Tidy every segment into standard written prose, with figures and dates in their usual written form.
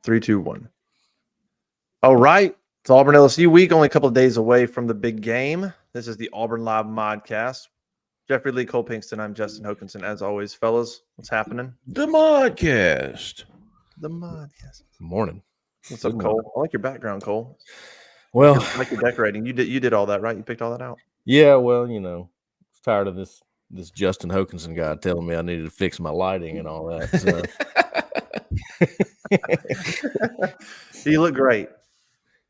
3, 2, 1. All right. It's Auburn LSU week, only a couple of days away from the big game. This is the Auburn Live Modcast. Jeffrey Lee, Cole Pinkston. I'm Justin Hokanson. As always, fellas, what's happening? The Modcast. The Modcast. Morning. What's up, Cole? I like your background, Cole. Well, I like your decorating. You did all that, right? You picked all that out? yeah, well, I was tired of this Justin Hokanson guy telling me I needed to fix my lighting and all that. So. You look great.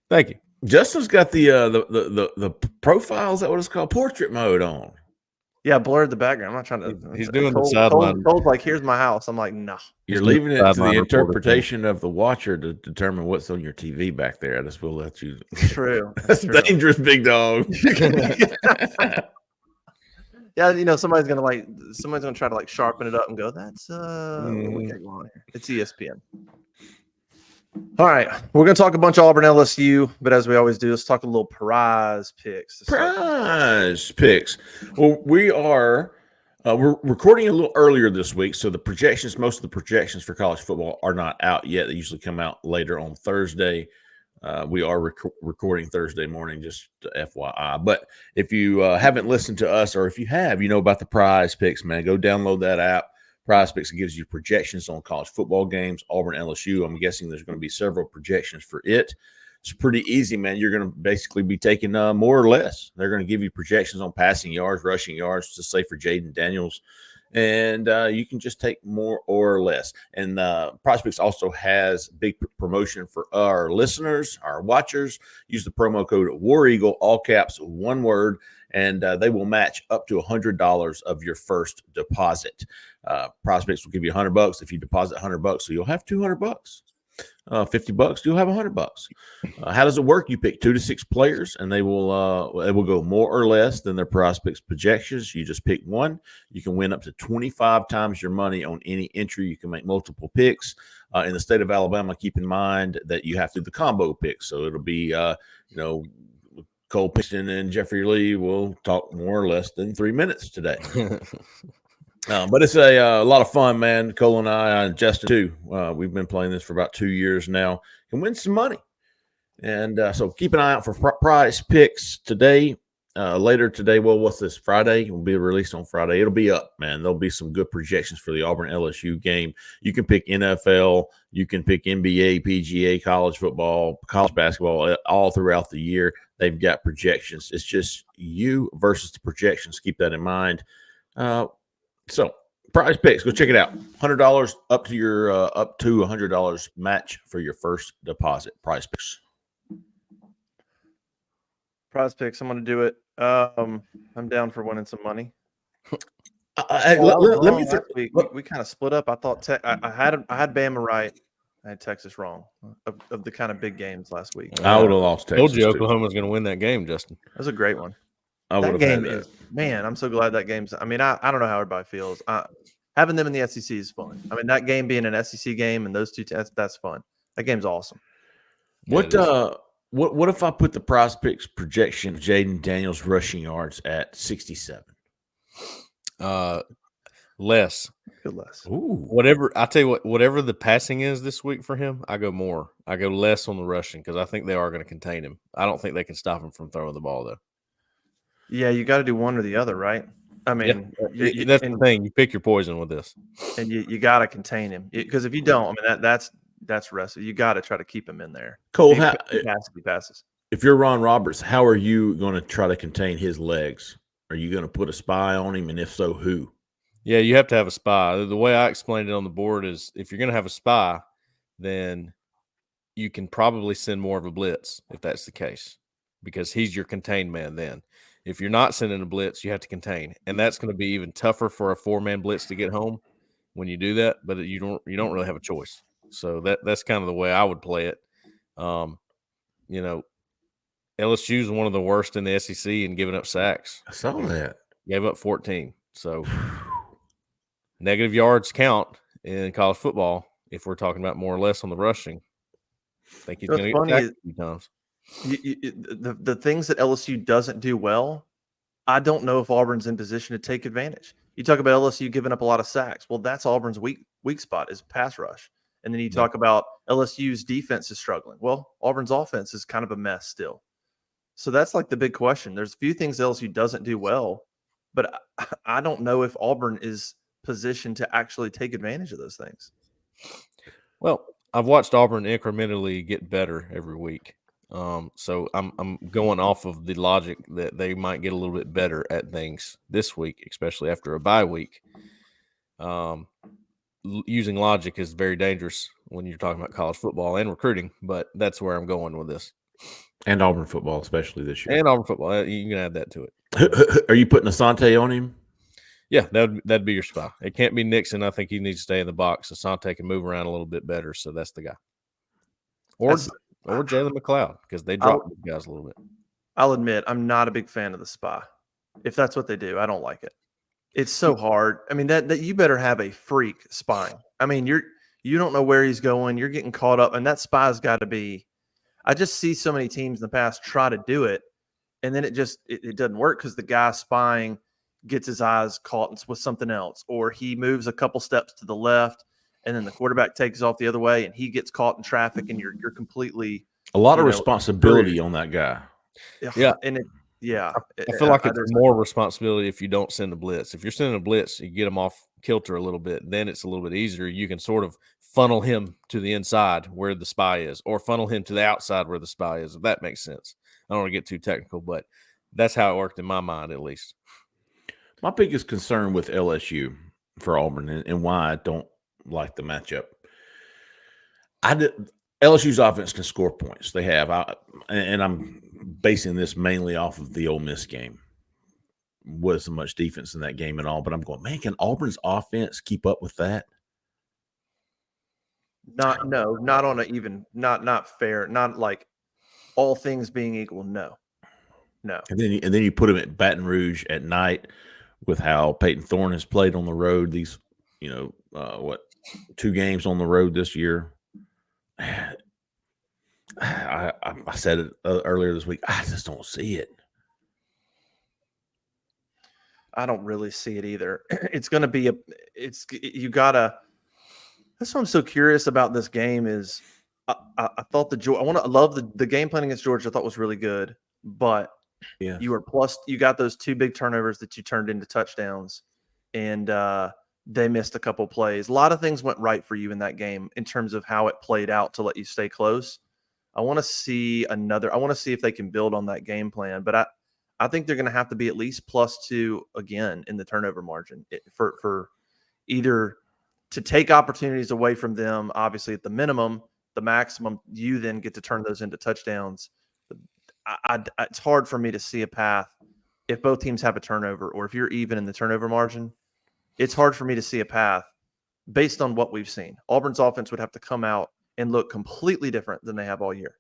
Thank you. Justin's got the profile, is that what it's called? Portrait mode on. Yeah, blurred the background. I'm not trying to. He's doing the sideline. Cole's like, here's my house. I'm like, no. You're leaving it to the interpretation of the watcher to determine what's on your TV back there. I just will let you. True. That's dangerous, big dog. Yeah, somebody's gonna try to sharpen it up and go, that's what we got going on here. It's ESPN. All right, we're gonna talk a bunch of Auburn LSU, but as we always do, let's talk a little prize picks. Prize picks. Well, we're recording a little earlier this week, so most of the projections for college football are not out yet. They usually come out later on Thursday. We are recording Thursday morning, just FYI. But if you haven't listened to us, or if you have, about the prize picks, man, go download that app. Prize Picks gives you projections on college football games, Auburn, LSU. I'm guessing there's going to be several projections for it. It's pretty easy, man. You're going to basically be taking more or less. They're going to give you projections on passing yards, rushing yards, to say for Jayden Daniels. And you can just take more or less. And Prize Picks also has big promotion for our listeners, our watchers. Use the promo code WAREAGLE, all caps, one word, and they will match up to $100 of your first deposit. Prize Picks will give you $100 if you deposit $100, so you'll have $200. $50, you'll have $100. How does it work? You pick 2 to 6 players, and they will go more or less than their Prize Picks projections. You just pick one. You can win up to 25 times your money on any entry. You can make multiple picks. In the state of Alabama, keep in mind that you have to do the combo pick. So it'll be, Cole Pinkston and Jeffrey Lee will talk more or less than 3 minutes today. But it's a lot of fun, man. Cole and I, and Justin too, we've been playing this for about 2 years now. Can win some money. And so keep an eye out for prize picks today. Later today, well, what's this? Friday? It will be released on Friday. It'll be up, man. There'll be some good projections for the Auburn LSU game. You can pick NFL. You can pick NBA, PGA, college football, college basketball, all throughout the year. They've got projections. It's just you versus the projections. Keep that in mind. So Prize Picks, go check it out. $100 up to $100 match for your first deposit. Prize Picks. Prize Picks. I'm going to do it. I'm down for winning some money. Let me. We kind of split up. I thought I had Bama right. I had Texas wrong of the kind of big games last week. I would have lost Texas. Told you Oklahoma was going to win that game, Justin. That was a great one. That game is, man, I'm so glad that game's. I mean, I don't know how everybody feels. Having them in the SEC is fun. I mean, that game being an SEC game and those two, that's fun. That game's awesome. What if I put the Prize Picks projection of Jayden Daniels rushing yards at 67? Less. Good less. Ooh. Whatever the passing is this week for him, I go more. I go less on the rushing because I think they are going to contain him. I don't think they can stop him from throwing the ball, though. Yeah, you got to do one or the other, right? I mean, that's the thing. You pick your poison with this, and you got to contain him because if you don't, I mean that's wrestling. You got to try to keep him in there. Cole, he passes. If you're Ron Roberts, how are you going to try to contain his legs? Are you going to put a spy on him, and if so, who? Yeah, you have to have a spy. The way I explained it on the board is if you're going to have a spy, then you can probably send more of a blitz if that's the case because he's your contained man then. If you're not sending a blitz, you have to contain, and that's going to be even tougher for a 4-man blitz to get home when you do that. But you don't really have a choice. So that's kind of the way I would play it. LSU is one of the worst in the SEC in giving up sacks. I saw that. Gave up 14. So negative yards count in college football if we're talking about more or less on the rushing. I think he's going to get sacked a few times. The things that LSU doesn't do well, I don't know if Auburn's in position to take advantage. You talk about LSU giving up a lot of sacks. Well, that's Auburn's weak spot is pass rush. And then you talk about LSU's defense is struggling. Well, Auburn's offense is kind of a mess still. So that's like the big question. There's a few things LSU doesn't do well, but I don't know if Auburn is positioned to actually take advantage of those things. Well, I've watched Auburn incrementally get better every week. So I'm going off of the logic that they might get a little bit better at things this week, especially after a bye week. Using logic is very dangerous when you're talking about college football and recruiting, but that's where I'm going with this. And Auburn football, especially this year. And Auburn football, you can add that to it. Are you putting Asante on him? Yeah, that'd be your spy. It can't be Nixon. I think he needs to stay in the box. Asante can move around a little bit better, so that's the guy. Or Jalen McLeod, because they dropped the guys a little bit. I'll admit I'm not a big fan of the spy. If that's what they do, I don't like it. It's so hard. I mean, that you better have a freak spying. I mean, you don't know where he's going. You're getting caught up, and that spy's got to be. I just see so many teams in the past try to do it, and then it doesn't work because the guy spying gets his eyes caught with something else, or he moves a couple steps to the left, and then the quarterback takes off the other way, and he gets caught in traffic, and you're completely a lot of responsibility on that guy. Yeah, and I feel like it's more responsibility if you don't send a blitz. If you're sending a blitz, you get him off kilter a little bit. Then it's a little bit easier. You can sort of funnel him to the inside where the spy is, or funnel him to the outside where the spy is. If that makes sense. I don't want to get too technical, but that's how it worked in my mind, at least. My biggest concern with LSU for Auburn and why I don't like the matchup, LSU's offense can score points. They have, and I'm basing this mainly off of the Ole Miss game. Wasn't so much defense in that game and all, but I'm going, man, can Auburn's offense keep up with that? Not on a even, not fair, not like all things being equal. No. And then you put them at Baton Rouge at night with how Peyton Thorne has played on the road. These, 2 games on the road this year. I said it earlier this week. I just don't see it. I don't really see it either. It's going to be that's what I'm so curious about this game is I thought I love the game plan against Georgia. I thought was really good, but yeah, you got those 2 big turnovers that you turned into touchdowns, and they missed a couple plays. A lot of things went right for you in that game in terms of how it played out to let you stay close. I want to see if they can build on that game plan, but I think they're going to have to be at least +2 again in the turnover margin for either to take opportunities away from them. Obviously, at the minimum, the maximum, you then get to turn those into touchdowns. It's hard for me to see a path if both teams have a turnover, or if you're even in the turnover margin. It's hard for me to see a path based on what we've seen. Auburn's offense would have to come out and look completely different than they have all year.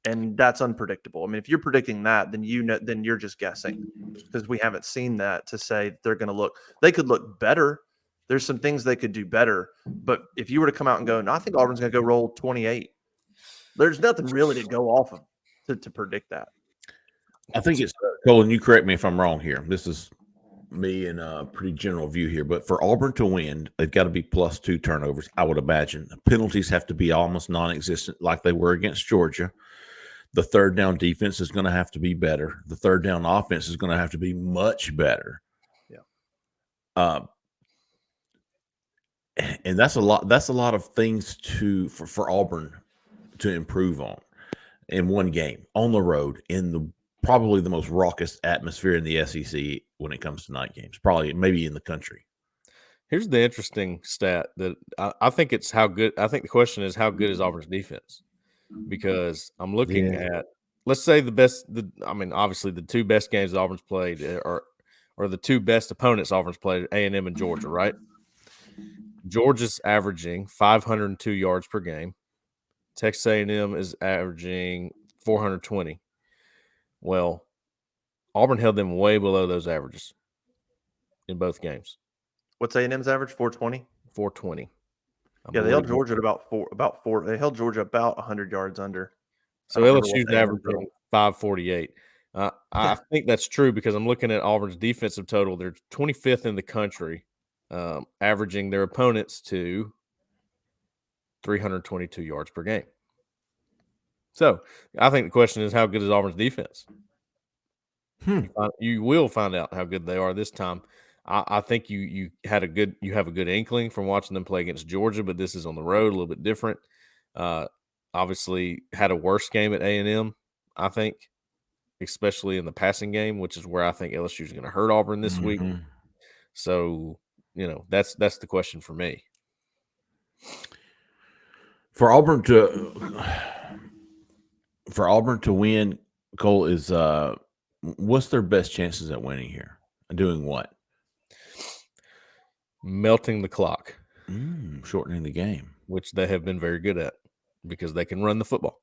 And that's unpredictable. I mean, if you're predicting that, then then you're just guessing, because we haven't seen that to say they could look better. There's some things they could do better. But if you were to come out and go, no, I think Auburn's going to go roll 28, there's nothing really to go off of to predict that. I think it's Colin. You correct me if I'm wrong here. This is me in a pretty general view here, but for Auburn to win, they've got to be +2 turnovers. I would imagine the penalties have to be almost non-existent, like they were against Georgia. The third down defense is going to have to be better. The third down offense is going to have to be much better. Yeah. And that's a lot. That's a lot of things for Auburn to improve on in one game on the road in probably the most raucous atmosphere in the SEC when it comes to night games, probably maybe in the country. Here's the interesting stat that I think it's how good. I think the question is how good is Auburn's defense? Because I'm looking at, let's say obviously the 2 best games that Auburn's played are the 2 best opponents Auburn's played, A&M and Georgia, right? Georgia's averaging 502 yards per game. Texas A&M is averaging 420. Well, Auburn held them way below those averages in both games. What's A&M's average? 420? 420. Yeah, they held Georgia at about four. They held Georgia about 100 yards under. So LSU's averaging 548. I think that's true because I'm looking at Auburn's defensive total. They're 25th in the country, averaging their opponents to 322 yards per game. So I think the question is, how good is Auburn's defense? You will find out how good they are this time. I think you have a good inkling from watching them play against Georgia, but this is on the road, a little bit different. Obviously had a worse game at A&M, I think, especially in the passing game, which is where I think LSU is going to hurt Auburn this week. So, that's the question for me. For Auburn to win, Cole, is what's their best chances at winning here? Doing what? Melting the clock. Shortening the game. Which they have been very good at because they can run the football.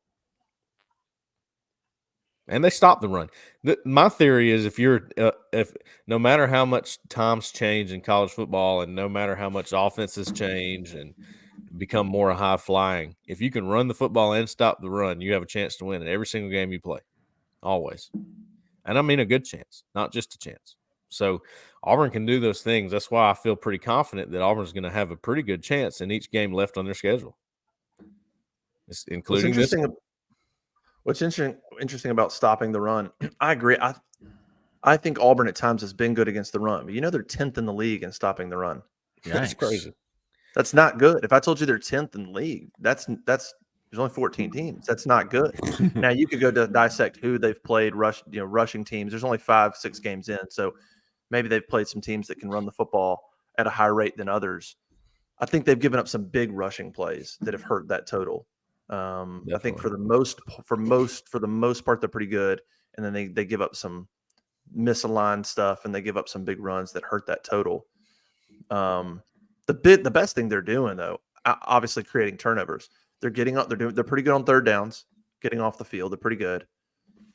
And they stop the run. My theory is if no matter how much times change in college football and no matter how much offenses change and become more high flying, if you can run the football and stop the run, you have a chance to win in every single game you play. Always. And I mean a good chance, not just a chance. So Auburn can do those things. That's why I feel pretty confident that Auburn's going to have a pretty good chance in each game left on their schedule. Including this. What's interesting about stopping the run, I agree. I think Auburn at times has been good against the run, but they're 10th in the league in stopping the run. That's crazy. That's not good. If I told you they're 10th in the league, there's only 14 teams. That's not good. Now you could go to dissect who they've played rushing teams. There's only 5-6 games in, so maybe they've played some teams that can run the football at a higher rate than others. I think they've given up some big rushing plays that have hurt that total. I think for the most part they're pretty good, and then they give up some misaligned stuff and they give up some big runs that hurt that total. The best thing they're doing though, obviously creating turnovers. They're pretty good on third downs, getting off the field. They're pretty good,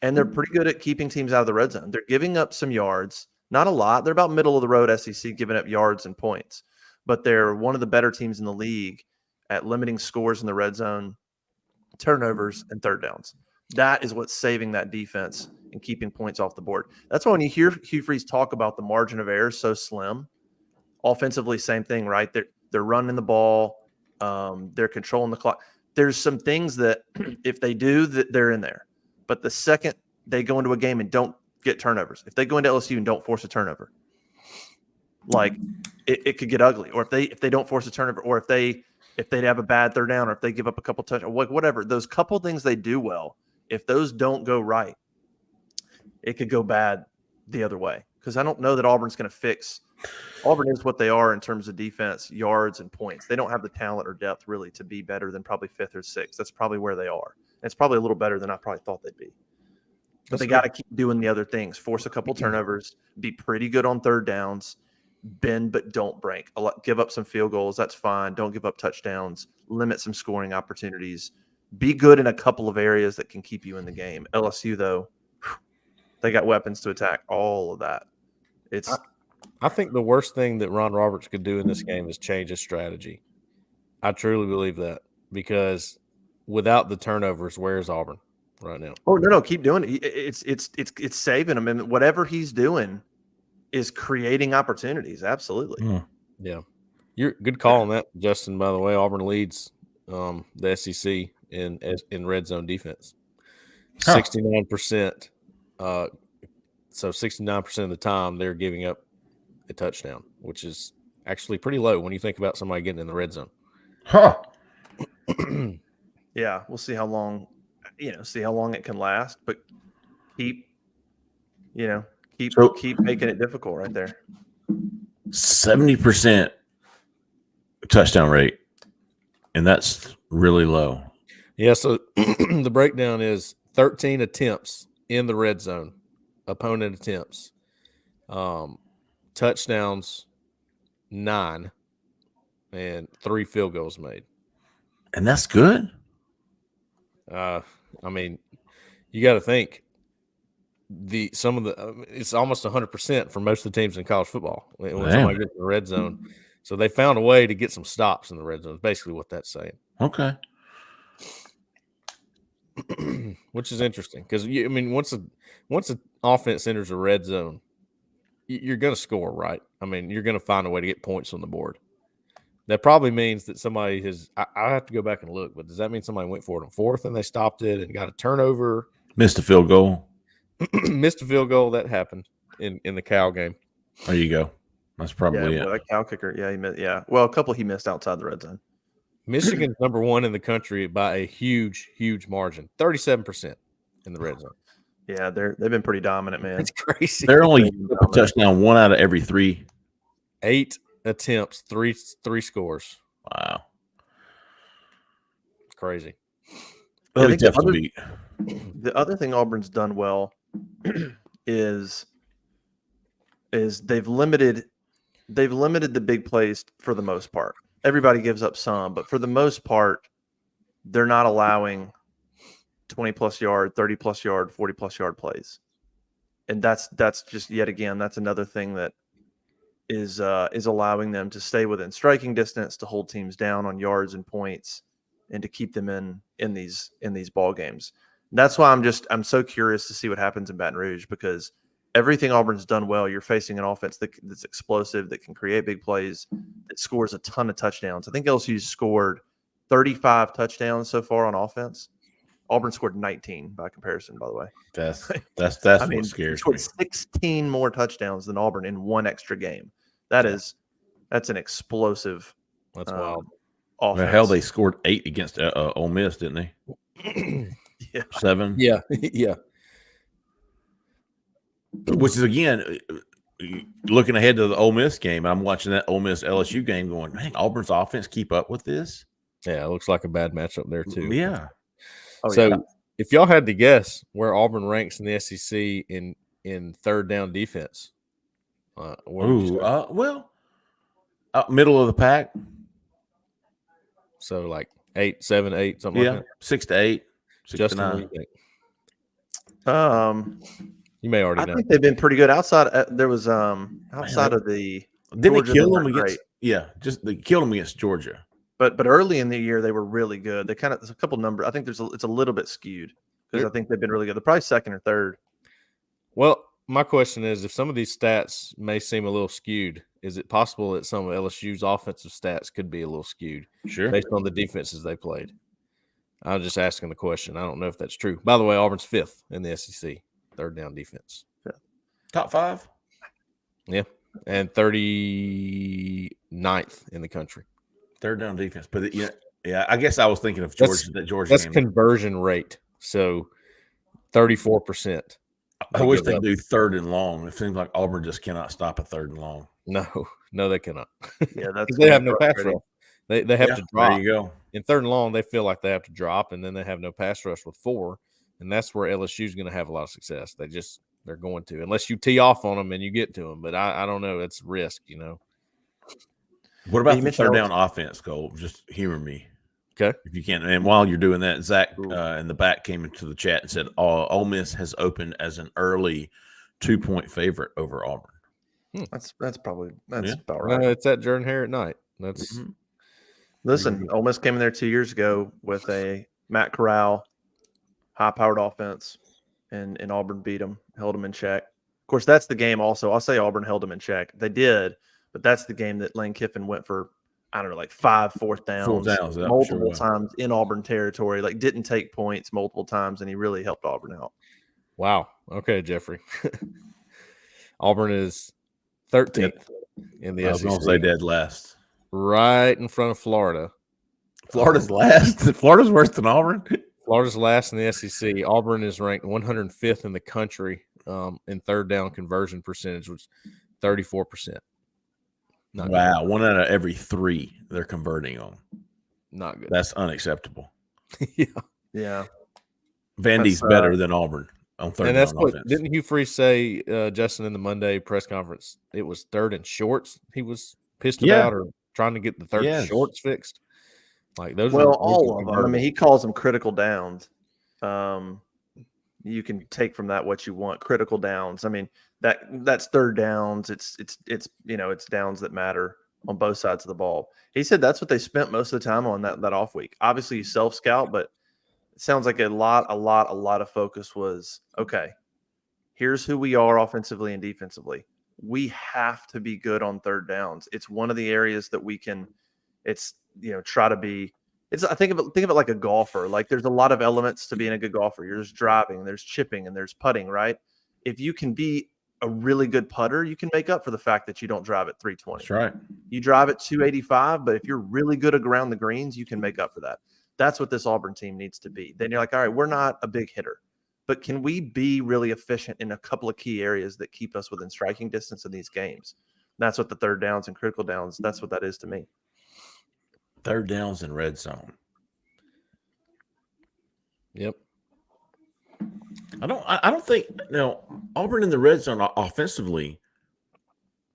and they're pretty good at keeping teams out of the red zone. They're giving up some yards, not a lot. They're about middle of the road SEC, giving up yards and points, but they're one of the better teams in the league at limiting scores in the red zone, turnovers, and third downs. That is what's saving that defense and keeping points off the board. That's why when you hear Hugh Freeze talk about the margin of error so slim, offensively, same thing, right? They're running the ball, they're controlling the clock. There's some things that if they do, that they're in there. But the second they go into a game and don't get turnovers, if they go into LSU and don't force a turnover, like it could get ugly. Or if they don't force a turnover, or if they have a bad third down, or if they give up a couple touchdowns, whatever, those couple things they do well, if those don't go right, it could go bad the other way. Because I don't know that Auburn's going to fix. Auburn is what they are in terms of defense, yards, and points. They don't have the talent or depth really to be better than probably 5th or 6th. That's probably where they are. And it's probably a little better than I probably thought they'd be. But they got to keep doing the other things. Force a couple turnovers, be pretty good on third downs, bend but don't break. Give up some field goals, that's fine. Don't give up touchdowns. Limit some scoring opportunities. Be good in a couple of areas that can keep you in the game. LSU, though, they got weapons to attack all of that. I think the worst thing that Ron Roberts could do in this game is change his strategy. I truly believe that, because without the turnovers, where's Auburn right now? Oh, no, keep doing it. It's saving them, and whatever he's doing is creating opportunities. Absolutely. Yeah. You're good call on that, Justin. By the way, Auburn leads the SEC in red zone defense. 69%. So 69% of the time they're giving up a touchdown, which is actually pretty low when you think about somebody getting in the red zone. Yeah, we'll see how long it can last, but keep making it difficult right there. 70% touchdown rate, and that's really low. Yeah, so the breakdown is 13 attempts in the red zone, opponent attempts, touchdowns 9, and 3 field goals made. And that's good. I mean, you got to think it's almost 100% for most of the teams in college football when somebody gets in the red zone. So they found a way to get some stops in the red zone. Is basically what that's saying. Okay. Which is interesting because once an offense enters the red zone, you're going to score, right? I mean, you're going to find a way to get points on the board. That probably means that somebody has. I have to go back and look, but does that mean somebody went for it on fourth and they stopped it and got a turnover? Missed a field goal. Missed a field goal. That happened in the Cal game. There you go. That's probably it. Well, that cow kicker. Yeah, he missed. Yeah, well, a couple he missed outside the red zone. Michigan's number one in the country by a huge, huge margin, 37% in the red zone. Yeah, they've been pretty dominant, man. It's crazy. They're only a touchdown 1 out of every 3. 8 attempts, three scores. Wow, It's crazy. that'll be tough to beat. The other thing Auburn's done well is they've limited the big plays for the most part. Everybody gives up some, but for the most part, they're not allowing 20-plus yard, 30-plus yard, 40-plus yard plays. And that's just yet again, that's another thing that is allowing them to stay within striking distance, to hold teams down on yards and points, and to keep them in these ball games. That's why I'm so curious to see what happens in Baton Rouge, because everything Auburn's done well. You're facing an offense that's explosive, that can create big plays, that scores a ton of touchdowns. I think LSU's scored 35 touchdowns so far on offense. Auburn scored 19 by comparison, by the way. That's I mean, what scares scored me. 16 more touchdowns than Auburn in one extra game. That's an explosive. That's wild. Offense. Well, hell, they scored 8 against Ole Miss, didn't they? Yeah. 7. Yeah, yeah. Which is, again, looking ahead to the Ole Miss game. I'm watching that Ole Miss LSU game going, man, Auburn's offense keep up with this? Yeah, it looks like a bad matchup there, too. Yeah. If y'all had to guess where Auburn ranks in the SEC in third down defense, well, middle of the pack. So like 8, 7, 8, something like that. 6 to 8. 6 Justin, to 9. what do you think? You may already know. I think they've been pretty good outside. There was outside of the. Didn't Georgia, they kill them great. against? Yeah, they killed them against Georgia. But early in the year they were really good. They kind of there's a couple numbers. I think it's a little bit skewed because I think they've been really good. They're probably second or third. Well, my question is, if some of these stats may seem a little skewed, is it possible that some of LSU's offensive stats could be a little skewed? Sure. Based on the defenses they played. I'm just asking the question. I don't know if that's true. By the way, Auburn's 5th in the SEC, third down defense. Top 5? Yeah. And 39th in the country. Third down defense. But yeah, I guess I was thinking of Georgia. That's game. Conversion rate. So 34%. I wish they could do third and long. It seems like Auburn just cannot stop a third and long. No, they cannot. Yeah, that's they have no pass rush. They have to drop. There you go. In third and long, they feel like they have to drop, and then they have no pass rush with 4, and that's where LSU is going to have a lot of success. They're going to, unless you tee off on them and you get to them. But I don't know. It's risk, What about the third down offense, Cole? Just humor me. Okay. If you can. And while you're doing that, Zach in the back came into the chat and said, Ole Miss has opened as an early 2-point favorite over Auburn. That's about right. It's at Jordan Hare at night. That's Listen, Ole Miss came in there 2 years ago with a Matt Corral, high-powered offense, and Auburn beat them, held them in check. Of course, that's the game also. I'll say Auburn held them in check. They did, but that's the game that Lane Kiffin went for, I don't know, like 5 fourth downs multiple times in Auburn territory, like didn't take points multiple times, and he really helped Auburn out. Wow. Okay, Jeffrey. Auburn is 13th in the SEC. I was going to say dead last. Right in front of Florida. Florida's last? Florida's worse than Auburn? Florida's last in the SEC. Auburn is ranked 105th in the country in third down conversion percentage, which is 34%. Wow, 1 out of every 3 they're converting on. Not good. That's unacceptable. Yeah. Vandy's better than Auburn on third down offense. Didn't Hugh Freeze say, Justin, in the Monday press conference, it was third and shorts he was pissed about, or trying to get the third and shorts fixed? Like those. Well, all of them. I mean, he calls them critical downs. You can take from that what you want. Critical downs. I mean, that's third downs. It's downs that matter on both sides of the ball. He said that's what they spent most of the time on that off week. Obviously, you self scout, but it sounds like a lot of focus was okay. Here's who we are offensively and defensively. We have to be good on third downs. It's one of the areas that we can It's try to be. I think of it like a golfer. Like there's a lot of elements to being a good golfer. There's driving, there's chipping, and there's putting. Right? If you can be a really good putter, you can make up for the fact that you don't drive at 320. That's right. You drive at 285, but if you're really good around the greens, you can make up for that. That's what this Auburn team needs to be. Then you're like, all right, we're not a big hitter, but can we be really efficient in a couple of key areas that keep us within striking distance in these games? That's what the third downs and critical downs, that's what that is to me. Third downs in red zone. Yep. I don't think Auburn in the red zone offensively.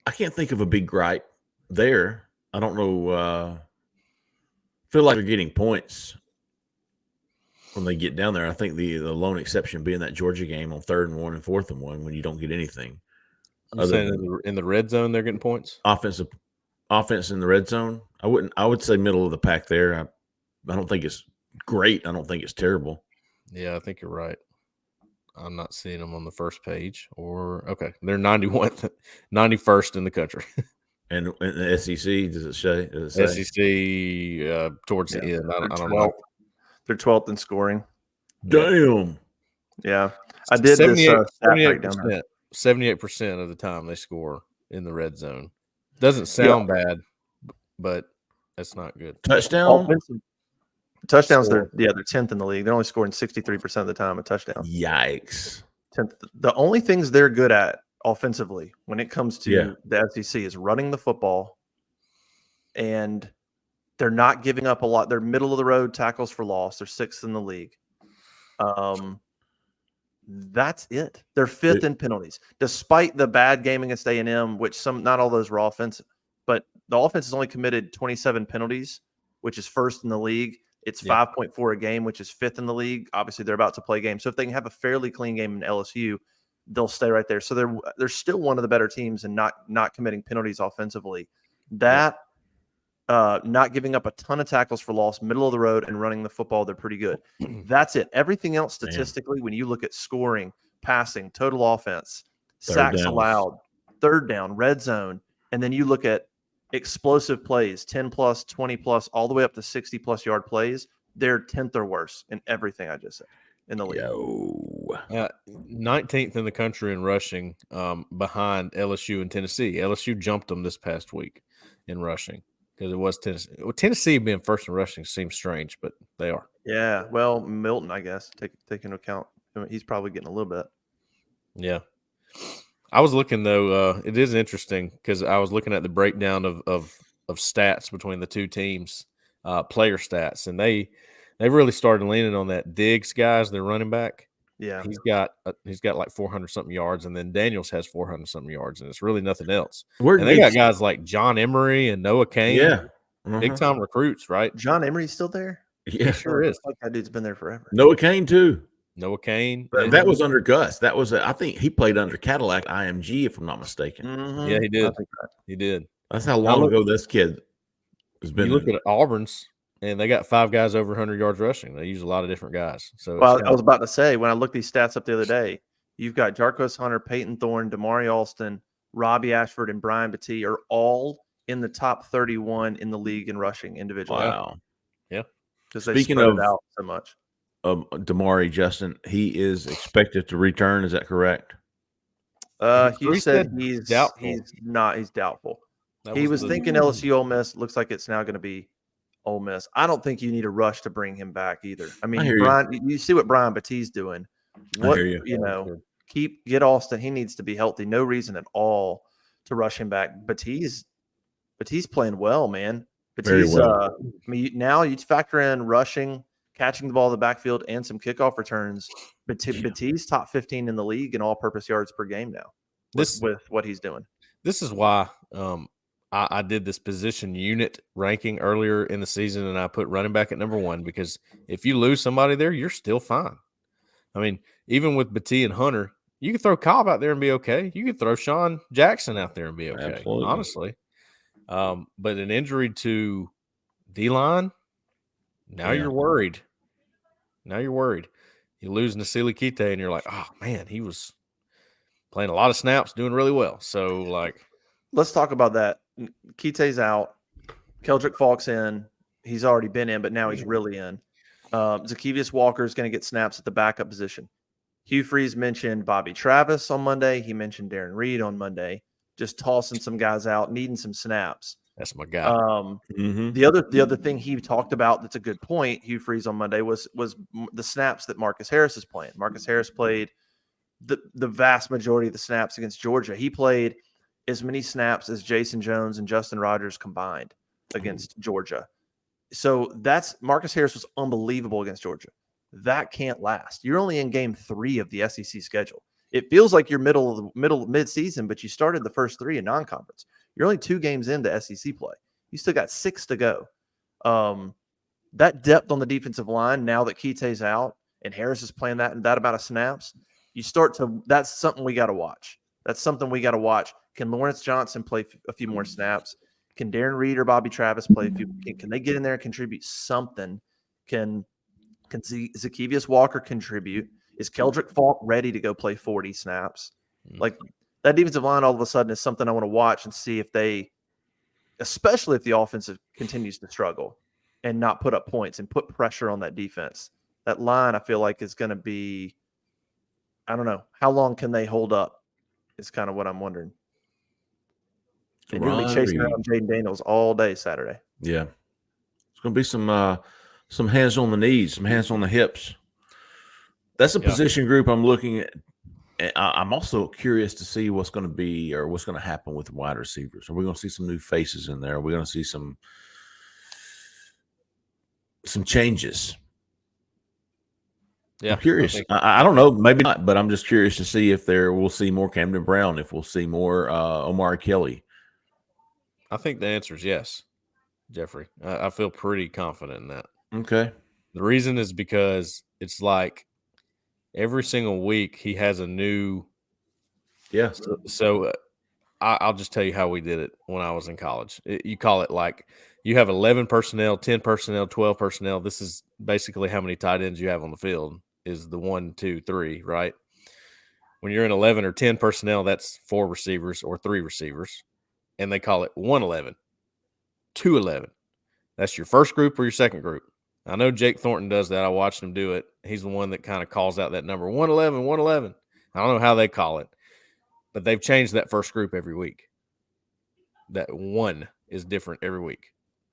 I can't think of a big gripe there. I don't know. Feel like they're getting points when they get down there. I think the lone exception being that Georgia game on 3rd and 1 and 4th and 1 when you don't get anything. You saying in the red zone they're getting points? Offense in the red zone. I would say middle of the pack there. I don't think it's great. I don't think it's terrible. Yeah, I think you're right. I'm not seeing them on the first page. They're 91st in the country. And in the SEC, does it say? SEC towards the end. I don't know. They're 12th in scoring. Damn. Yeah. I did 78%. 78% of the time they score in the red zone. Doesn't sound bad, but that's not good. Touchdowns, they're 10th in the league. They're only scoring 63% of the time a touchdown. Yikes. 10th. The only things they're good at offensively when it comes to the SEC is running the football, and they're not giving up a lot. They're middle of the road tackles for loss. They're 6th in the league. That's it. They're 5th in penalties, despite the bad game against A&M, which not all those were offensive, but the offense has only committed 27 penalties, which is 1st in the league. It's 5.4 a game, which is 5th in the league. Obviously, they're about to play games. So if they can have a fairly clean game in LSU, they'll stay right there. So they're still one of the better teams and not committing penalties offensively. Not giving up a ton of tackles for loss, middle of the road, and running the football, they're pretty good. That's it. Everything else statistically, when you look at scoring, passing, total offense, sacks allowed, third down, red zone, and then you look at explosive plays, 10 plus, 20 plus, all the way up to 60 plus yard plays, they're 10th or worse in everything I just said in the league. 19th in the country in rushing, behind LSU and Tennessee. LSU jumped them this past week in rushing because it was Tennessee. Well, Tennessee being first in rushing seems strange, but they are. Yeah, well, Milton, I guess, take into account, he's probably getting a little bit. Yeah. I was looking though. It is interesting because I was looking at the breakdown of stats between the two teams, player stats, and they've really started leaning on that Diggs guys, their running back. Yeah, he's got like 400 something yards, and then Daniels has 400 something yards, and it's really nothing else. And they got guys like John Emery and Noah Cain, big time recruits, right? John Emery's still there. Yeah, he sure is. Like that dude's been there forever. Noah Cain too. Noah Cain. That was under Gus. That was I think he played under Cadillac IMG, if I'm not mistaken. Mm-hmm. Yeah, he did. He did. That's how long ago this kid has been. You look at Auburn's, and they got 5 guys over 100 yards rushing. They use a lot of different guys. So, I was about to say, when I looked these stats up the other day, you've got Jarquez Hunter, Peyton Thorne, Damari Alston, Robbie Ashford, and Brian Battie are all in the top 31 in the league in rushing individually. Wow. Yeah. Because they spread it out so much. Damari, Justin, he is expected to return. Is that correct? He said he's doubtful. He's doubtful. He was thinking LSU Ole Miss. Looks like it's now going to be Ole Miss. I don't think you need a rush to bring him back either. I mean, Brian, you see what Brian Battie's doing. What get Austin. He needs to be healthy. No reason at all to rush him back. Battie's playing well, man. Battie's now you factor in rushing, catching the ball in the backfield, and some kickoff returns. Battie's top 15 in the league in all-purpose yards per game now. With what he's doing. This is why I did this position unit ranking earlier in the season, and I put running back at number 1 because if you lose somebody there, you're still fine. I mean, even with Battie and Hunter, you could throw Cobb out there and be okay. You could throw Sean Jackson out there and be okay, absolutely. Honestly. But an injury to D-line, now you're worried. You lose Nasili Kite, and you're like, oh, man, he was playing a lot of snaps, doing really well. So, let's talk about that. Kite's out. Keldrick Falk's in. He's already been in, but now he's really in. Zacchaeus Walker is going to get snaps at the backup position. Hugh Freeze mentioned Bobby Travis on Monday. He mentioned Darren Reed on Monday, just tossing some guys out, needing some snaps. That's my guy. The other thing he talked about that's a good point, Hugh Freeze on Monday, was the snaps that Marcus Harris is playing. Marcus Harris played the vast majority of the snaps against Georgia. He played as many snaps as Jason Jones and Justin Rogers combined against Georgia. So Marcus Harris was unbelievable against Georgia. That can't last. You're only in game 3 of the SEC schedule. It feels like you're mid-season, but you started the first 3 in non-conference. You're only 2 games into SEC play. You still got 6 to go. That depth on the defensive line, now that Keite's out and Harris is playing that amount of snaps, that's something we got to watch. That's something we got to watch. Can Lawrence Johnson play a few more snaps? Can Darren Reed or Bobby Travis play a few? Can they get in there and contribute something? Can Zacchaeus Walker contribute? Is Keldrick Falk ready to go play 40 snaps? Like, that defensive line all of a sudden is something I want to watch and see if they, especially if the offensive continues to struggle and not put up points and put pressure on that defense. That line, I feel like, is going to be, I don't know, how long can they hold up is kind of what I'm wondering. And you're going to be chasing around Jayden Daniels all day Saturday. Yeah. It's going to be some hands on the knees, some hands on the hips. That's a position group I'm looking at. I'm also curious to see what's going to be or what's going to happen with wide receivers. Are we going to see some new faces in there? Are we going to see some changes? Yeah, I'm curious. I don't know, maybe not, but I'm just curious to see if we'll see more Camden Brown, if we'll see more Omar Kelly. I think the answer is yes, Jeffrey. I feel pretty confident in that. Okay. The reason is because it's like every single week he has a new. Yeah. So I'll just tell you how we did it when I was in college. You call it like you have 11 personnel, 10 personnel, 12 personnel. This is basically how many tight ends you have on the field is the 1, 2, 3, right? When you're in 11 or 10 personnel, that's 4 receivers or 3 receivers. And they call it 111, 211. That's your first group or your second group. I know Jake Thornton does that. I watched him do it. He's the one that kind of calls out that number 111, 111. I don't know how they call it, but they've changed that first group every week. That 1 is different every week.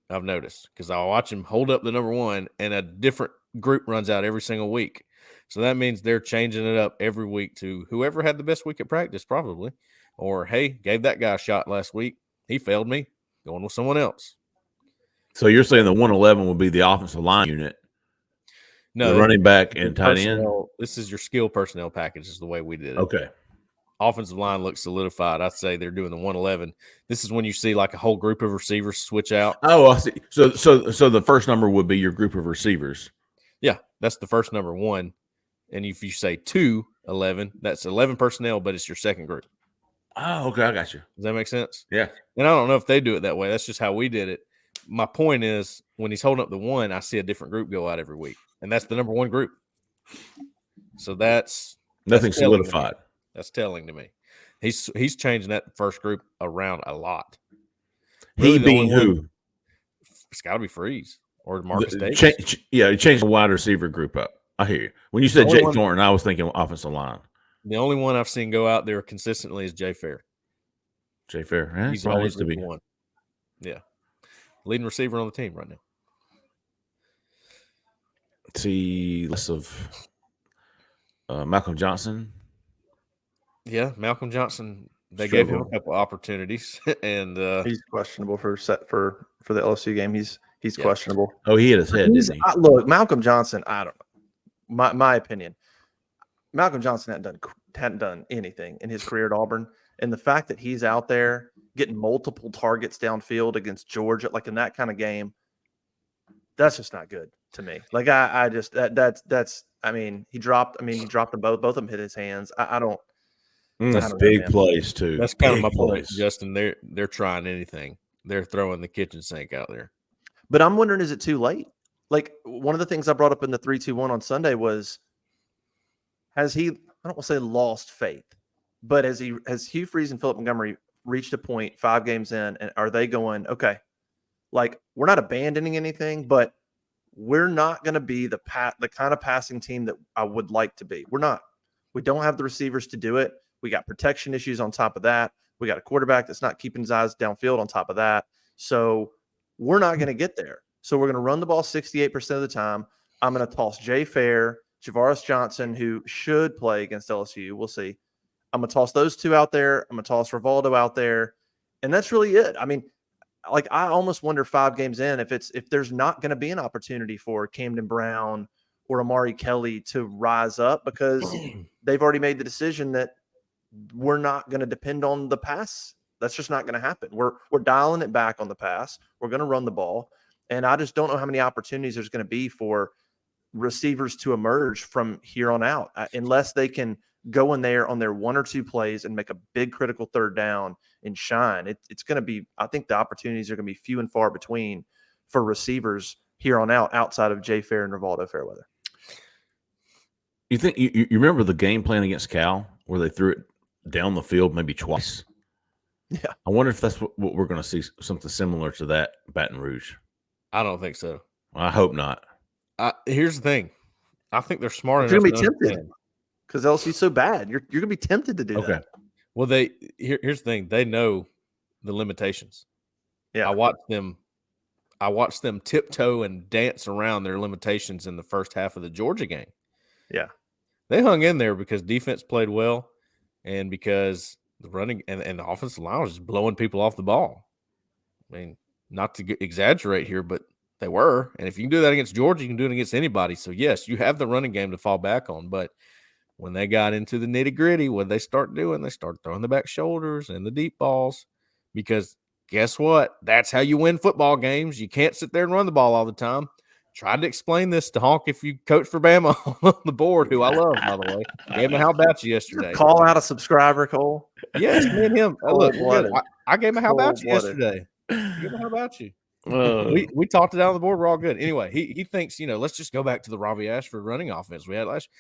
I've noticed because I'll watch him hold up the number 1 and a different group runs out every single week. So that means they're changing it up every week to whoever had the best week at practice, probably. Or, hey, gave that guy a shot last week. He failed me. Going with someone else. So you're saying the 111 will be the offensive line unit? No, the running back and tight end? This is your skill personnel package is the way we did it. Okay. Offensive line looks solidified. I'd say they're doing the 111. This is when you see like a whole group of receivers switch out. Oh, I see. So the first number would be your group of receivers. Yeah, that's the first number 1. And if you say 211, that's 11 personnel, but it's your second group. Oh, okay. I got you. Does that make sense? Yeah. And I don't know if they do it that way. That's just how we did it. My point is when he's holding up the 1, I see a different group go out every week. And that's the number 1 group. So that's nothing solidified. That's telling to me. He's changing that first group around a lot. Really, he being who? It's got to be Freeze or Marcus Davis. He changed the wide receiver group up. I hear you. When you said Jake Thornton, I was thinking offensive line. The only one I've seen go out there consistently is Jay Fair. Jay Fair. He's always to be one. Yeah. Leading receiver on the team right now. See less of Malcolm Johnson. Yeah, Malcolm Johnson. They gave him a couple opportunities, and he's questionable for the LSU game. He's questionable. Oh, he hit his head, didn't he? Look, Malcolm Johnson. I don't know. My opinion. Malcolm Johnson hadn't done anything in his career at Auburn, and the fact that he's out there getting multiple targets downfield against Georgia, like in that kind of game, that's just not good to me. Like I just that's. I mean, he dropped them both. Both of them hit his hands. I don't. That's big plays too. That's kind of my point, Justin. They're trying anything. They're throwing the kitchen sink out there. But I'm wondering, is it too late? Like one of the things I brought up in the 3-2-1 on Sunday was, has he? I don't want to say lost faith, but has Hugh Freeze and Philip Montgomery reached a point 5 games in, and are they going, okay, like we're not abandoning anything, but we're not going to be the kind of passing team that I would like to be. We're not. We don't have the receivers to do it. We got protection issues on top of that. We got a quarterback that's not keeping his eyes downfield on top of that. So we're not going to get there. So we're going to run the ball 68% of the time. I'm going to toss Jay Fair, Javaris Johnson, who should play against LSU. We'll see. I'm going to toss those two out there. I'm going to toss Rivaldo out there. And that's really it. I mean, like I almost wonder 5 games in if there's not going to be an opportunity for Camden Brown or Amari Kelly to rise up, because they've already made the decision that we're not going to depend on the pass. That's just not going to happen. We're dialing it back on the pass. We're going to run the ball. And I just don't know how many opportunities there's going to be for receivers to emerge from here on out, unless they can go in there on their 1 or 2 plays and make a big critical third down and shine. It's going to be, I think the opportunities are going to be few and far between for receivers here on out, outside of Jay Fair and Rivaldo Fairweather. You think you remember the game plan against Cal where they threw it down the field maybe twice? Yeah. I wonder if that's what we're going to see, something similar to that Baton Rouge. I don't think so. I hope not. Here's the thing. I think they're smart You're enough. going to be tempted because LSU's so bad. You're going to be tempted to do that. Well, here's the thing. They know the limitations. Yeah. I watched them tiptoe and dance around their limitations in the first half of the Georgia game. Yeah. They hung in there because defense played well and because the running and the offensive line was just blowing people off the ball. I mean, not to exaggerate here, but they were. And if you can do that against Georgia, you can do it against anybody. So, yes, you have the running game to fall back on. But when they got into the nitty-gritty, what they start doing, they start throwing the back shoulders and the deep balls, because guess what? That's how you win football games. You can't sit there and run the ball all the time. Tried to explain this to Honk, if you coach for Bama on the board, who I love, by the way. Gave him a how about you yesterday. Call out a subscriber, Cole. Yes, me and him. Look, I gave him a how about you Cold-blooded. yesterday. Give him a how about you. We talked it out on the board. We're all good. Anyway, he thinks, let's just go back to the Robbie Ashford running offense we had last year.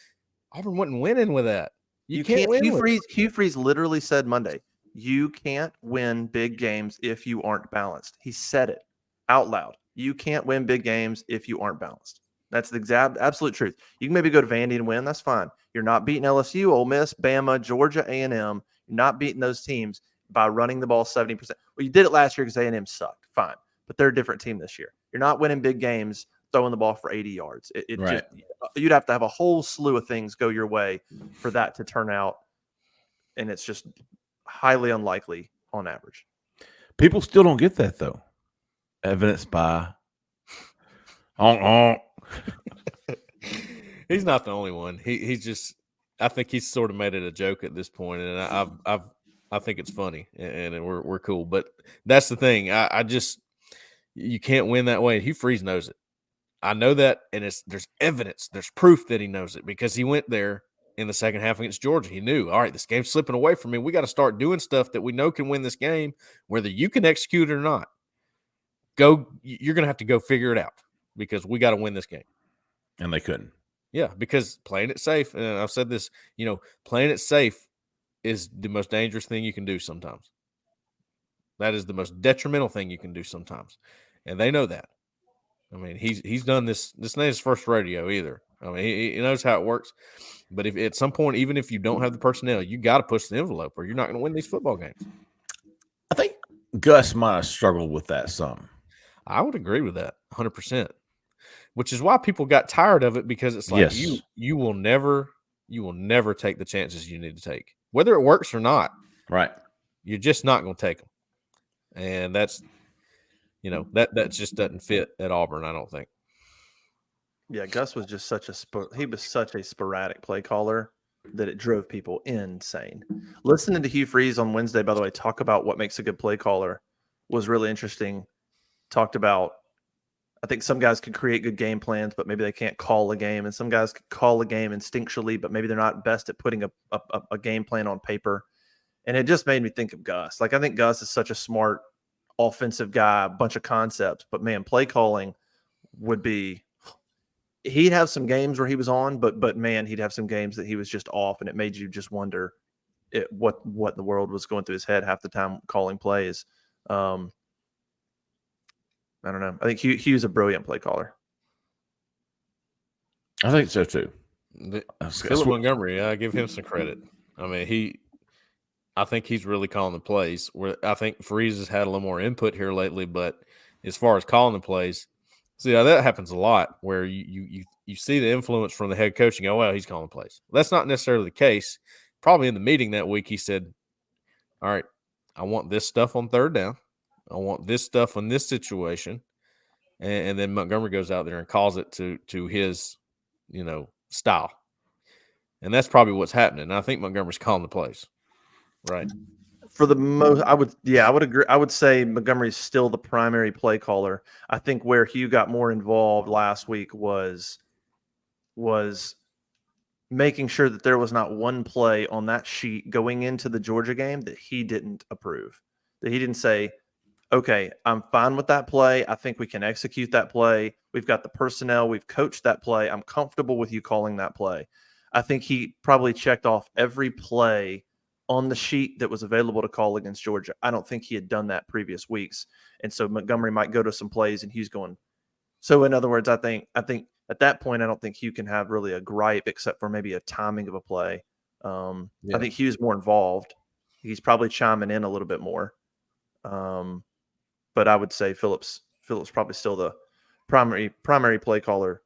Auburn wasn't winning with that. You can't win. Hugh Freeze literally said Monday, you can't win big games if you aren't balanced. He said it out loud. You can't win big games if you aren't balanced. That's the absolute truth. You can maybe go to Vandy and win. That's fine. You're not beating LSU, Ole Miss, Bama, Georgia, A&M. You're not beating those teams by running the ball 70%. Well, you did it last year because A&M sucked. Fine. But they're a different team this year. You're not winning big games throwing the ball for 80 yards. Right. You'd have to have a whole slew of things go your way for that to turn out. And it's just highly unlikely on average. People still don't get that, though. Evidenced by He's not the only one. He's just, I think he's sort of made it a joke at this point, and I think it's funny, and we're cool. But that's the thing. I just, you can't win that way. Hugh Freeze knows it. I know that, and there's evidence, there's proof that he knows it, because he went there in the second half against Georgia. He knew, all right, this game's slipping away from me. We got to start doing stuff that we know can win this game, whether you can execute it or not. You're going to have to go figure it out, because we got to win this game. And they couldn't. Yeah, because playing it safe, and I've said this, playing it safe is the most dangerous thing you can do sometimes. That is the most detrimental thing you can do sometimes. And they know that. I mean, he's done this. This ain't his first rodeo either. I mean, he knows how it works. But if at some point, even if you don't have the personnel, you got to push the envelope, or you're not going to win these football games. I think Gus might have struggled with that some. I would agree with that 100%, which is why people got tired of it, because it's like, Yes. you will never take the chances you need to take, whether it works or not. Right. You're just not going to take them. And that's, that just doesn't fit at Auburn, I don't think. Yeah, Gus was just such a sporadic play caller that it drove people insane. Listening to Hugh Freeze on Wednesday, by the way, talk about what makes a good play caller was really interesting. Talked about, I think some guys can create good game plans, but maybe they can't call a game. And some guys can call a game instinctually, but maybe they're not best at putting a game plan on paper. And it just made me think of Gus. Like, I think Gus is such a smart offensive guy, a bunch of concepts, but man, play calling would be, he'd have some games where he was on, but man, he'd have some games that he was just off, and it made you just wonder what the world was going through his head half the time calling plays. I don't know. I think Hugh's a brilliant play caller. I think so too. Philip Montgomery, I give him some credit. I mean, I think he's really calling the plays. Where I think Freeze has had a little more input here lately, but as far as calling the plays, see that happens a lot where you see the influence from the head coach and go, well, he's calling the plays. That's not necessarily the case. Probably in the meeting that week, he said, all right, I want this stuff on third down. I want this stuff in this situation. And then Montgomery goes out there and calls it to his, style. And that's probably what's happening. And I think Montgomery's calling the plays. Right. For the most, I would agree. I would say Montgomery's still the primary play caller. I think where Hugh got more involved last week was making sure that there was not one play on that sheet going into the Georgia game that he didn't approve. That he didn't say, okay, I'm fine with that play. I think we can execute that play. We've got the personnel. We've coached that play. I'm comfortable with you calling that play. I think he probably checked off every play on the sheet that was available to call against Georgia. I don't think he had done that previous weeks. And so Montgomery might go to some plays and Hugh's going. So in other words, I think at that point, I don't think Hugh can have really a gripe except for maybe a timing of a play. I think Hugh's more involved. He's probably chiming in a little bit more. But I would say Phillips probably still the primary play caller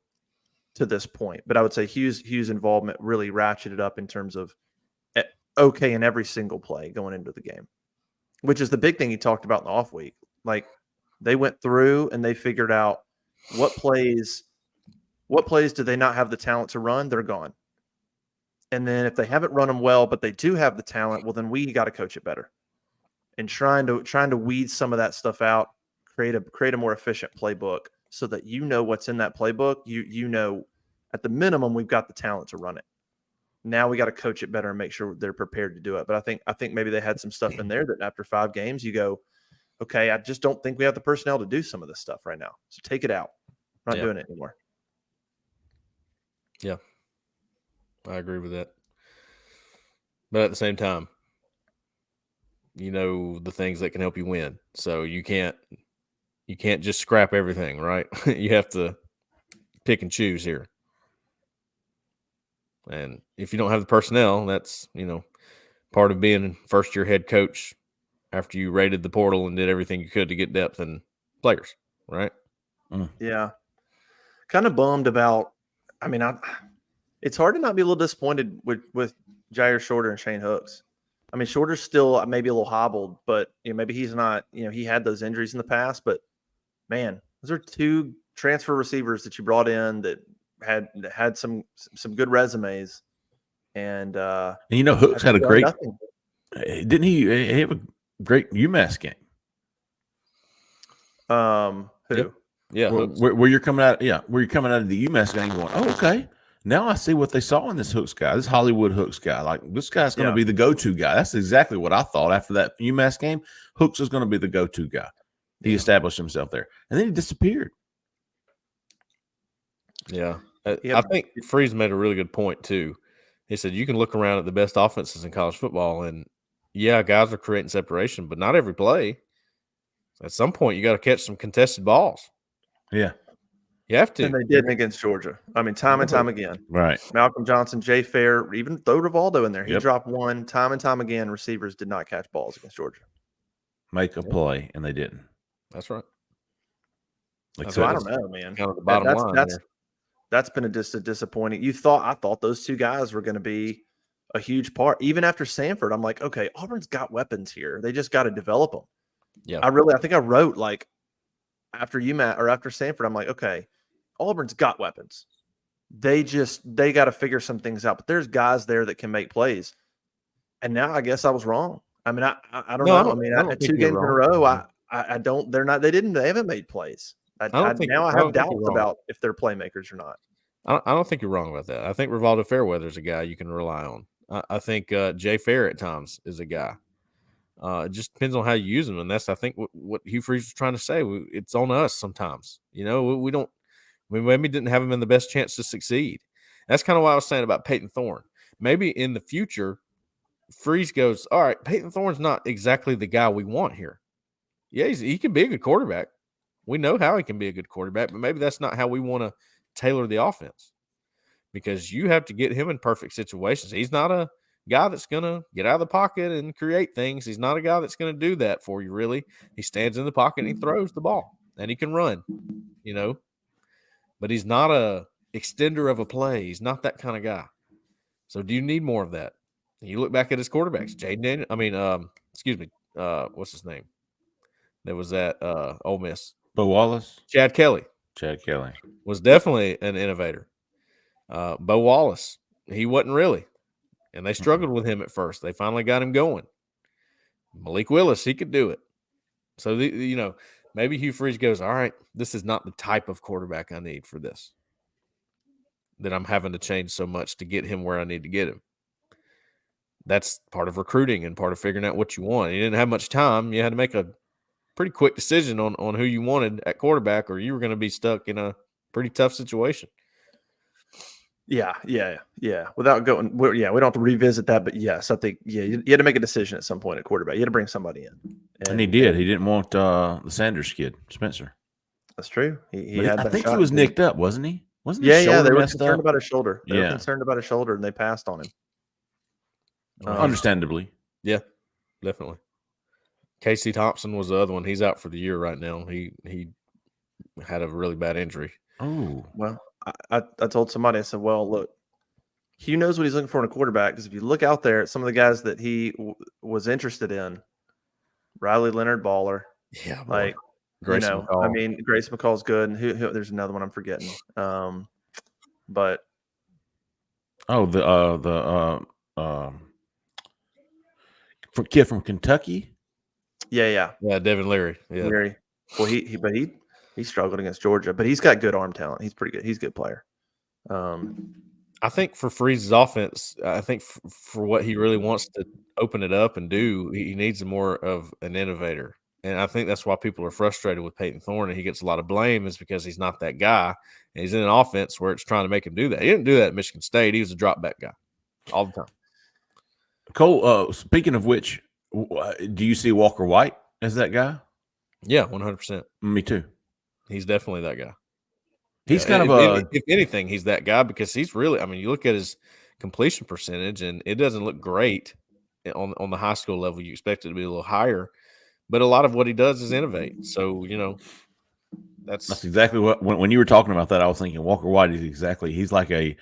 to this point. But I would say Hugh's involvement really ratcheted up in terms of okay in every single play going into the game, which is the big thing he talked about in the off week. Like they went through and they figured out what plays do they not have the talent to run? They're gone. And then if they haven't run them well, but they do have the talent, well, then we got to coach it better. And trying to weed some of that stuff out, create a more efficient playbook so that you know what's in that playbook. You know, at the minimum, we've got the talent to run it. Now we got to coach it better and make sure they're prepared to do it. But I think maybe they had some stuff in there that after 5 games, you go, okay, I just don't think we have the personnel to do some of this stuff right now. So take it out. I'm not doing it anymore. Yeah, I agree with that. But at the same time, you know the things that can help you win. So you can't just scrap everything, right? You have to pick and choose here. And if you don't have the personnel, that's, part of being first-year head coach after you raided the portal and did everything you could to get depth and players, right? Yeah. Kind of bummed about – I mean, it's hard to not be a little disappointed with Jair Shorter and Shane Hooks. I mean, Shorter's still maybe a little hobbled, but maybe he's not – he had those injuries in the past. But, man, those are 2 transfer receivers that you brought in that had some good resumes. And Hooks had a great – didn't he have a great UMass game? Who? Yep. Yeah. Where you're coming out – where you're coming out of the UMass game going, oh, okay. Now I see what they saw in this Hooks guy, this Hollywood Hooks guy. Like, this guy's going to be the go-to guy. That's exactly what I thought after that UMass game. Hooks is going to be the go-to guy. He established himself there. And then he disappeared. Yeah. I think Freeze made a really good point, too. He said you can look around at the best offenses in college football, and, guys are creating separation, but not every play. At some point, you got to catch some contested balls. Yeah. You have to. And they didn't against Georgia. I mean, time and time again. Right. Malcolm Johnson, Jay Fair, even throw Rivaldo in there. He dropped one. Time and time again, receivers did not catch balls against Georgia. Make a play, and they didn't. That's right. So I don't know, man. Kind of the bottom line. That's been a disappointing. I thought those 2 guys were going to be a huge part. Even after Sanford, I'm like, okay, Auburn's got weapons here. They just got to develop them. Yeah. I think I wrote like after UMass or after Sanford, I'm like, okay, Auburn's got weapons. They got to figure some things out. But there's guys there that can make plays. And now I guess I was wrong. I mean, I don't know. I mean, 2 games in a row, they haven't made plays. I have doubts about if they're playmakers or not. I don't think you're wrong about that. I think Rivaldo Fairweather's a guy you can rely on. I think Jay Fair at times is a guy. It just depends on how you use them, and that's I think what Hugh Freeze was trying to say. It's on us sometimes. We maybe didn't have him in the best chance to succeed. That's kind of what I was saying about Peyton Thorne. Maybe in the future, Freeze goes, all right, Peyton Thorne's not exactly the guy we want here. Yeah, he can be a good quarterback, We know how he can be a good quarterback, but maybe that's not how we want to tailor the offense, because you have to get him in perfect situations. He's not a guy that's going to get out of the pocket and create things. He's not a guy that's going to do that for you, really. He stands in the pocket and he throws the ball, and he can run, but he's not a extender of a play. He's not that kind of guy. So do you need more of that? You look back at his quarterbacks, Jayden. What's his name? That was at Ole Miss. Bo Wallace? Chad Kelly was definitely an innovator. Bo Wallace, he wasn't really. And they struggled with him at first. They finally got him going. Malik Willis, he could do it. So, maybe Hugh Freeze goes, all right, this is not the type of quarterback I need for this, that I'm having to change so much to get him where I need to get him. That's part of recruiting and part of figuring out what you want. You didn't have much time. You had to make a pretty quick decision on who you wanted at quarterback, or you were going to be stuck in a pretty tough situation. Yeah. Without going, we don't have to revisit that, but yes, I think you had to make a decision at some point at quarterback. You had to bring somebody in, and he did. He didn't want the Sanders kid, Spencer. That's true. He had. I think he was nicked up, wasn't he? Wasn't his shoulder? They were concerned about his shoulder. They were concerned about his shoulder, and they passed on him. Understandably, yeah, definitely. Casey Thompson was the other one. He's out for the year right now. He had a really bad injury. Oh, well. I told somebody, I said, well, look, Hugh knows what he's looking for in a quarterback, because if you look out there at some of the guys that he was interested in, Riley Leonard, baller. Yeah. Like, Grayson McCall. I mean, Grayson McCall's good. And who there's another one I'm forgetting. But. the kid from Kentucky. Yeah. Devin Leary. Yeah. Leary. Well, he struggled against Georgia, but he's got good arm talent. He's pretty good. He's a good player. I think for Freeze's offense, I think for what he really wants to open it up and do, he needs more of an innovator. And I think that's why people are frustrated with Peyton Thorne, and he gets a lot of blame, is because he's not that guy. And he's in an offense where it's trying to make him do that. He didn't do that at Michigan State. He was a drop back guy all the time. Cole, speaking of which, do you see Walker White as that guy? Yeah, 100%. Me too. He's definitely that guy. He's kind of if anything, he's that guy, because he's really, I mean, you look at his completion percentage and it doesn't look great on the high school level. You expect it to be a little higher, but a lot of what he does is innovate. So, that's exactly what, when you were talking about that, I was thinking Walker White he's like a,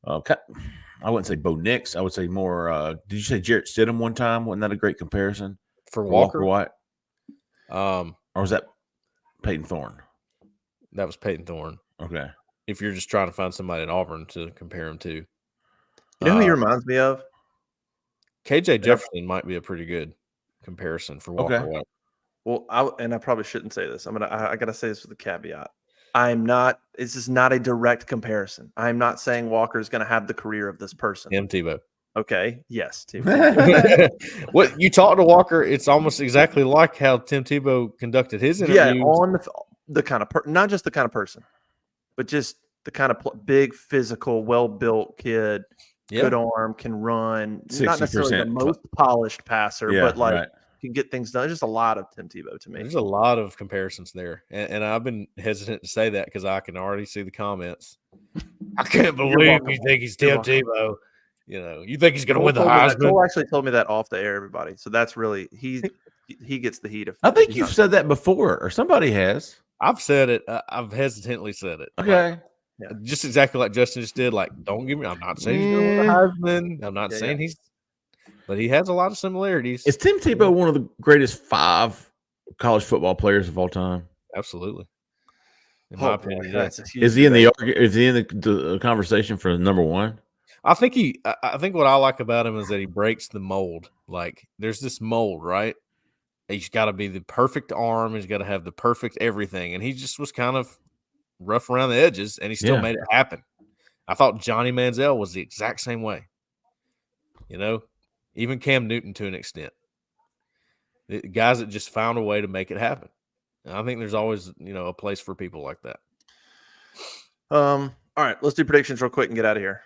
I wouldn't say Bo Nix. I would say more, did you say Jarrett Stidham one time? Wasn't that a great comparison for Walker White? Or was that Peyton Thorne? That was Peyton Thorne. Okay. If you're just trying to find somebody at Auburn to compare him to. You know who he reminds me of? KJ Jefferson might be a pretty good comparison for Walker White. Well, I probably shouldn't say this. I got to say this with a caveat. This is not a direct comparison. I'm not saying Walker is going to have the career of this person. Tim Tebow. Okay. Yes. Tim Tebow. What you talk to Walker, it's almost exactly like how Tim Tebow conducted his interviews. Yeah, on the kind of not just the kind of person, but just the kind of big, physical, well-built kid, good arm, can run. Not necessarily the most polished passer, but can get things done. Just a lot of Tim Tebow to me. There's a lot of comparisons there, and I've been hesitant to say that because I can already see the comments. I can't believe you think he's Tim Tebow. You think he's going to win the Heisman? Cole actually told me that off the air, everybody. So that's really he gets the heat of. I think you've said that before, or somebody has. I've said it. I've hesitantly said it. Okay. Just exactly like Justin just did. Like, don't give me. I'm not saying he's going to win the Heisman. I'm not saying he's. But he has a lot of similarities. Is Tim Tebow one of the greatest 5 college football players of all time? Absolutely. In my opinion, is he in the conversation for number 1? I think what I like about him is that he breaks the mold. Like, there's this mold, right? He's got to be the perfect arm. He's got to have the perfect everything. And he just was kind of rough around the edges, and he still made it happen. I thought Johnny Manziel was the exact same way. Even Cam Newton to an extent. The guys that just found a way to make it happen. And I think there's always, a place for people like that. All right, let's do predictions real quick and get out of here.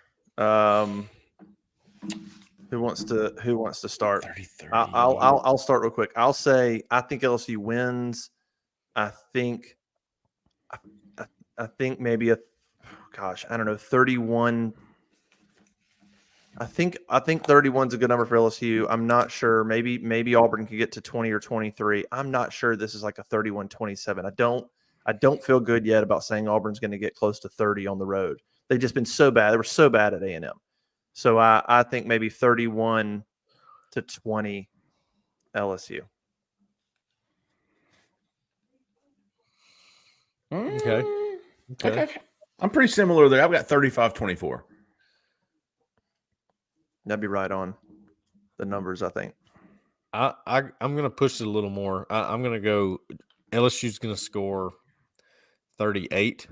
Who wants to start? 30-30. I'll start real quick. I'll say I think LSU wins. I think I think maybe I don't know, 31. I think 31 is a good number for LSU. I'm not sure. Maybe Auburn could get to 20 or 23. I'm not sure this is like a 31-27. I don't feel good yet about saying Auburn's going to get close to 30 on the road. They've just been so bad. They were so bad at A&M. So I think maybe 31-20 LSU. Okay. Okay. I'm pretty similar there. I've got 35-24. That'd be right on the numbers, I think. I'm going to push it a little more. I'm going to go LSU's going to score 38,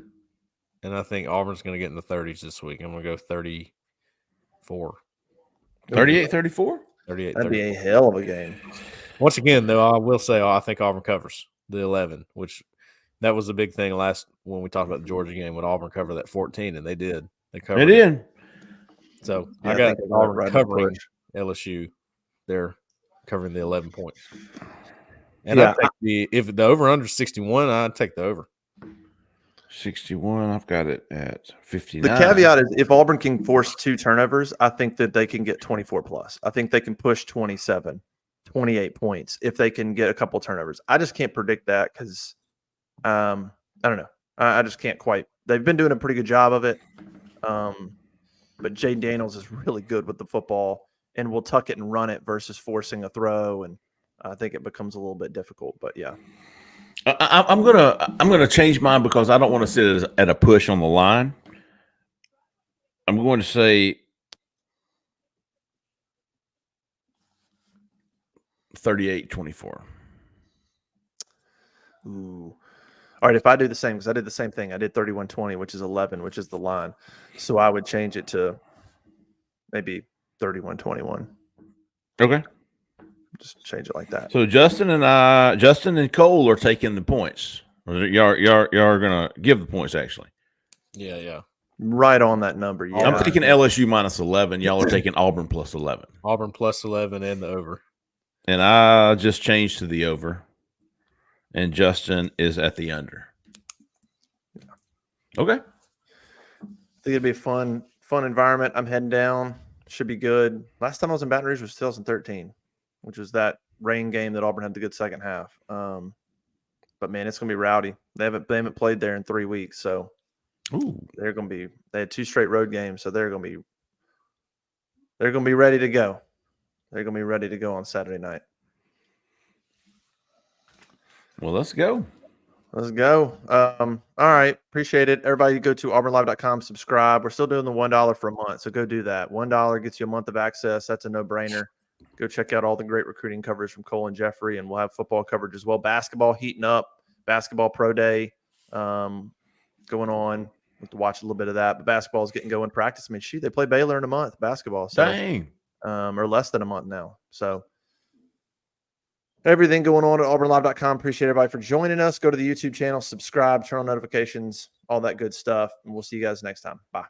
and I think Auburn's going to get in the 30s this week. I'm going to go 34. 38-34? 38. That'd be 34. a hell of a game. Once again, though, I will say I think Auburn covers the 11, which that was the big thing when we talked about the Georgia game when Auburn covered that 14, and they did. They covered It did. So Yeah, I got think Auburn right covering LSU. They're covering the 11 points. And Yeah. I'd take if the over under 61, I'd take the over. 61. I've got it at 59. The caveat is if Auburn can force 2 turnovers, I think that they can get 24 plus. I think they can push 27, 28 points if they can get a couple turnovers. I just can't predict that because I don't know. I just can't quite. They've been doing a pretty good job of it. But Jayden Daniels is really good with the football and will tuck it and run it versus forcing a throw. And I think it becomes a little bit difficult. But yeah. I'm gonna change mine because I don't want to sit at a push on the line. I'm going to say 38-24. Ooh. All right, if I do the same, because I did the same thing. I did 31-20, which is 11, which is the line. So I would change it to maybe 31-21. Okay. Just change it like that. So Justin and Cole are taking the points. Y'all are gonna give the points actually. Yeah. Right on that number. Yeah. I'm taking LSU minus 11. Y'all are taking Auburn plus 11. Auburn plus 11 and the over. And I just changed to the over. And Justin is at the under. Okay. I think it'd be a fun environment. I'm heading down. Should be good. Last time I was in Baton Rouge was 2013, which was that rain game that Auburn had the good second half. But man, it's gonna be rowdy. They haven't played there in 3 weeks, so they had 2 straight road games, so they're gonna be ready to go. They're gonna be ready to go on Saturday night. Well, let's go. Let's go. All right. Appreciate it. Everybody go to auburnlive.com, subscribe. We're still doing the $1 for a month. So go do that. $1 gets you a month of access. That's a no-brainer. Go check out all the great recruiting coverage from Cole and Jeffrey, and we'll have football coverage as well. Basketball heating up, basketball pro day going on. We'll have to watch a little bit of that. But basketball is getting going. Practice. I mean, shoot, they play Baylor in a month, basketball. So, Dang. Or less than a month now. So everything going on at auburnlive.com. Appreciate everybody for joining us. Go to the YouTube channel, subscribe, turn on notifications, all that good stuff. And we'll see you guys next time. Bye.